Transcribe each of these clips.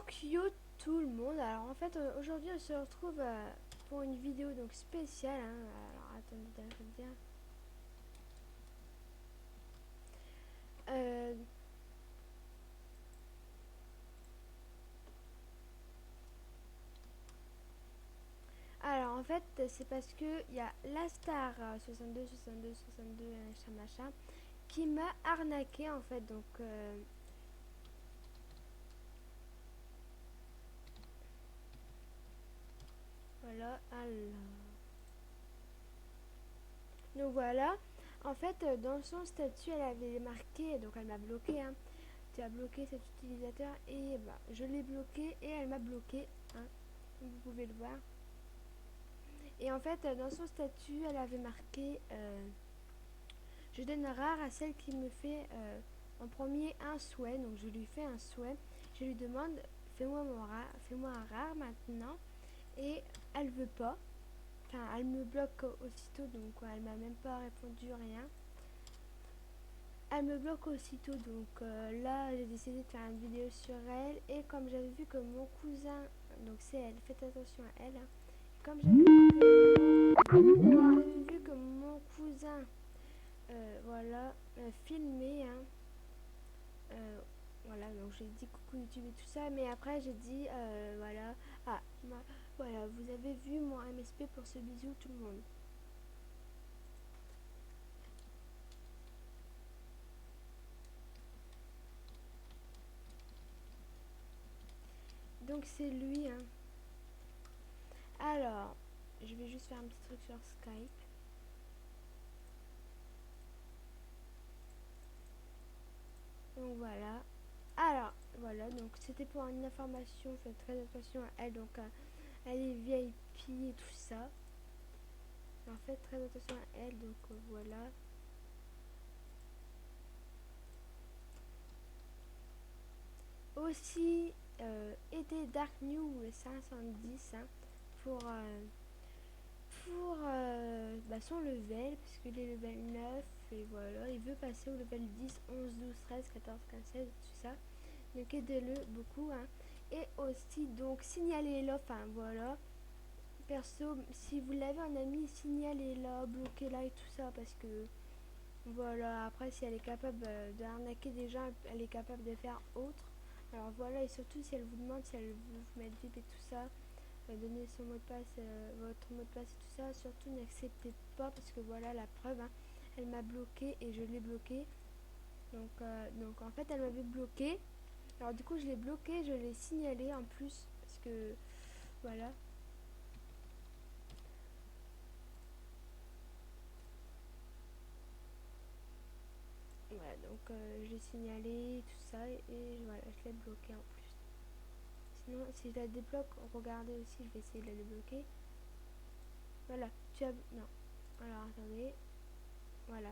Donc yo tout le monde, alors en fait aujourd'hui on se retrouve pour une vidéo donc spéciale, hein. Alors attendez, je vais dire. Euh, alors en fait c'est parce que il y a la star 62 machin qui m'a arnaqué en fait donc voilà alors. Donc voilà, en fait dans son statut elle avait marqué, donc elle m'a bloqué, hein. Tu as bloqué cet utilisateur et bah, je l'ai bloqué et elle m'a bloqué, hein, vous pouvez le voir. Et en fait dans son statut elle avait marqué je donne rare à celle qui me fait en premier un souhait. Donc je lui fais un souhait, je lui demande fais-moi fais-moi un rare maintenant, et elle veut pas, enfin elle me bloque aussitôt, donc elle m'a même pas répondu rien. Elle me bloque aussitôt, donc là j'ai décidé de faire une vidéo sur elle. Et comme j'avais vu que mon cousin, donc c'est elle, faites attention à elle, hein. Comme j'avais vu que mon cousin, voilà, filmé, hein, voilà, donc j'ai dit coucou YouTube et tout ça, mais après j'ai dit, voilà, ah, voilà, vous avez vu mon MSP pour ce bisou tout le monde. Donc c'est lui, hein. Alors, je vais juste faire un petit truc sur Skype. Donc voilà. Alors, voilà, donc c'était pour une information, faites très attention à elle, donc elle est VIP et tout ça. Alors faites très attention à elle, donc voilà. Aussi, aider Dark New 510, hein, pour, bah, son level, puisqu'il est level 9, et voilà, il veut passer au level 10, 11, 12, 13, 14, 15, 16, tout ça. Donc aidez-le beaucoup, hein. Et aussi, donc, signalez-le, enfin voilà. Perso, si vous l'avez un ami, signalez-la, bloquez-la et tout ça, parce que voilà, après si elle est capable d'arnaquer des gens, elle est capable de faire autre. Alors voilà, et surtout si elle vous demande si elle veut vous mettre VIP et tout ça, donner son mot de passe, votre mot de passe et tout ça, surtout n'acceptez pas, parce que voilà la preuve, hein, elle m'a bloqué et je l'ai bloqué. Donc en fait elle m'avait bloqué. Alors du coup je l'ai bloqué, je l'ai signalé en plus, parce que voilà. Voilà, donc je l'ai signalé, tout ça, et voilà, je l'ai bloqué en plus. Sinon, si je la débloque, regardez aussi, je vais essayer de la débloquer. Voilà, tu as... Non. Alors, attendez. Voilà.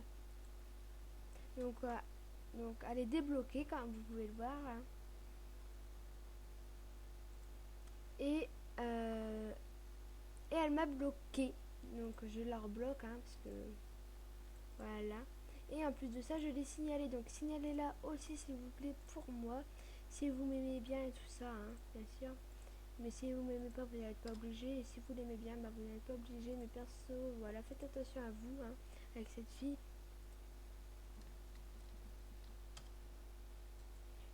Donc elle est débloquée, comme vous pouvez le voir, hein. Et, euh, et elle m'a bloqué. Donc, je la rebloque, hein, parce que... Voilà. Et en plus de ça, je l'ai signalé. Donc, signalez-la aussi, s'il vous plaît, pour moi. Si vous m'aimez bien et tout ça, hein, bien sûr. Mais si vous m'aimez pas, vous n'êtes pas obligé. Et si vous l'aimez bien, bah, vous n'êtes pas obligé. Mais perso, voilà, faites attention à vous, hein, avec cette fille.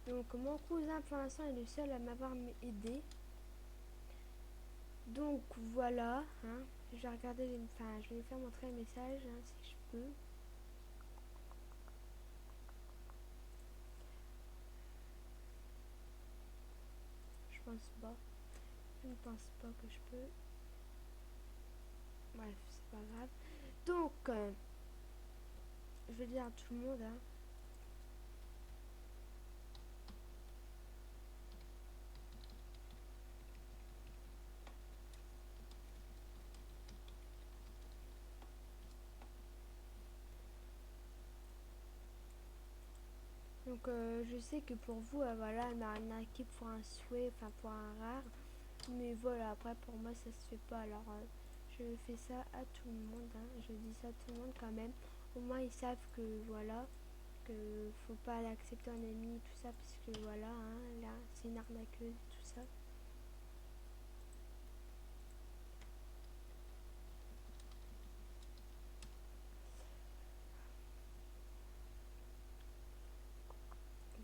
Donc mon cousin pour l'instant est le seul à m'avoir aidé. Donc voilà, hein. Je vais regarder les... Enfin, je vais lui faire montrer un message, hein, si je peux. Je pense pas. Je ne pense pas que je peux. Bref, c'est pas grave. Donc, je vais dire à tout le monde, hein. Donc je sais que pour vous, voilà, elle m'a arnaqué pour un souhait, enfin pour un rare. Mais voilà, après pour moi ça se fait pas. Alors je fais ça à tout le monde, hein. Je dis ça à tout le monde quand même. Au moins ils savent que voilà, que que faut pas l'accepter en ami, tout ça, parce que voilà, hein, là, c'est une arnaqueuse, tout ça.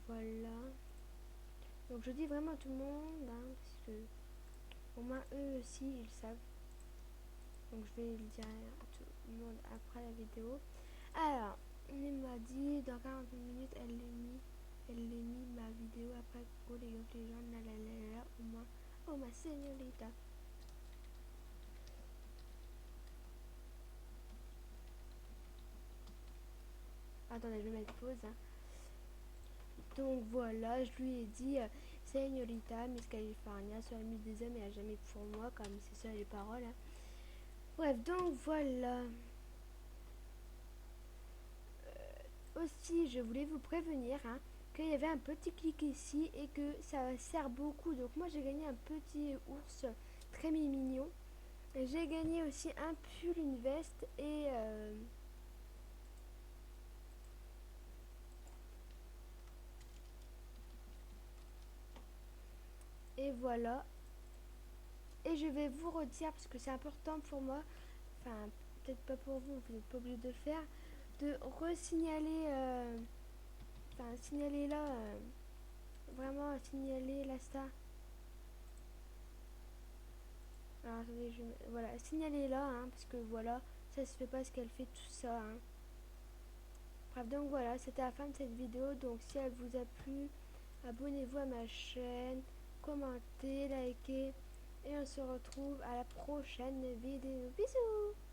Voilà. Donc je dis vraiment à tout le monde, hein, parce que au moins eux aussi ils savent. Donc je vais le dire à tout le monde après la vidéo. Alors, il m'a dit dans 40 minutes elle l'a mis ma vidéo après oh les gars les gens là là là là au moins oh ma señorita. Attendez, je vais mettre pause. Hein. Donc voilà, je lui ai dit señorita Miss California sur la mise des hommes et à jamais pour moi, comme c'est ça les paroles. Hein. Bref, donc voilà. Aussi, je voulais vous prévenir hein, qu'il y avait un petit clic ici et que ça sert beaucoup. Donc moi, j'ai gagné un petit ours très mignon. J'ai gagné aussi un pull, une veste et voilà. Et je vais vous redire, parce que c'est important pour moi, enfin peut-être pas pour vous, vous n'êtes pas obligé de le faire, de resignaler, enfin signaler là, vraiment signaler la star. Alors attendez, voilà, signaler là, hein, parce que voilà, ça se fait pas ce qu'elle fait tout ça. Hein. Bref, donc voilà, c'était la fin de cette vidéo. Donc si elle vous a plu, abonnez-vous à ma chaîne, commentez, likez, et on se retrouve à la prochaine vidéo. Bisous!